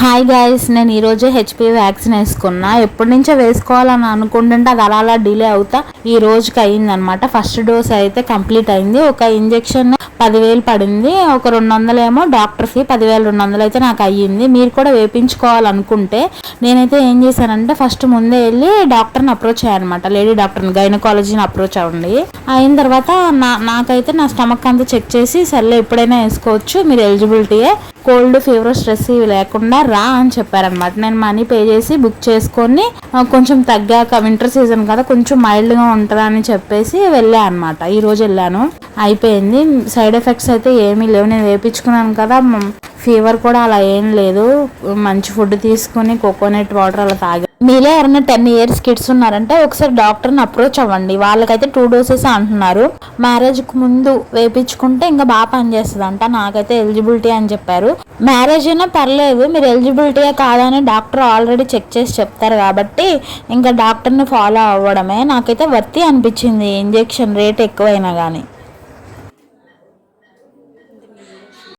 Hi guys, నేను ఈరోజు HPV vaccine వేసుకున్నా. ఎప్పటి నుంచో వేసుకోవాలని అనుకుంటుంటే అది అలా డిలే అవుతా ఈ రోజుకి అయిందనమాట. ఫస్ట్ డోస్ అయితే కంప్లీట్ అయింది. ఒక ఇంజెక్షన్ 10,000 పడింది. ఒక 200 ఏమో డాక్టర్ ఫీ, 10,200 అయితే నాకు అయ్యింది. మీరు కూడా వేయించుకోవాలనుకుంటే నేనైతే ఏం చేశానంటే ఫస్ట్ ముందే వెళ్ళి డాక్టర్ని అప్రోచ్ అయ్యానమాట. లేడీ డాక్టర్ని, గైనకాలజీని అప్రోచ్ అవ్వండి. అయిన తర్వాత నాకైతే నా స్టమక్ అంతా చెక్ చేసి సర్లే ఎప్పుడైనా వేసుకోవచ్చు, మీరు ఎలిజిబిలిటీయే, కోల్డ్ ఫీవర్ స్ట్రెస్ ఇవి లేకుండా రా అని చెప్పారనమాట. నేను మనీ పే చేసి బుక్ చేసుకొని కొంచెం తగ్గాక, వింటర్ సీజన్ కదా కొంచెం మైల్డ్గా ఉంటుందా అని చెప్పేసి వెళ్ళా అనమాట. ఈరోజు వెళ్ళాను, అయిపోయింది. సైడ్ ఎఫెక్ట్స్ అయితే ఏమీ లేవు. నేను వేయించుకున్నాను కదా, ఫీవర్ కూడా అలా ఏం లేదు. మంచి ఫుడ్ తీసుకుని కోకోనట్ వాటర్ అలా తాగా. మీలో ఎవరైనా 10 years కిడ్స్ ఉన్నారంటే ఒకసారి డాక్టర్ని అప్రోచ్ అవ్వండి. వాళ్ళకైతే 2 doses అంటున్నారు. మ్యారేజ్కి ముందు వేయించుకుంటే ఇంకా బాగా పనిచేస్తుంది అంట. నాకైతే ఎలిజిబిలిటీ అని చెప్పారు. మ్యారేజ్ అయినా పర్లేదు, మీరు ఎలిజిబిలిటీయే కాదని డాక్టర్ ఆల్రెడీ చెక్ చేసి చెప్తారు కాబట్టి ఇంకా డాక్టర్ని ఫాలో అవ్వడమే. నాకైతే వర్తి అనిపించింది ఇంజెక్షన్, రేట్ ఎక్కువైనా కానీ.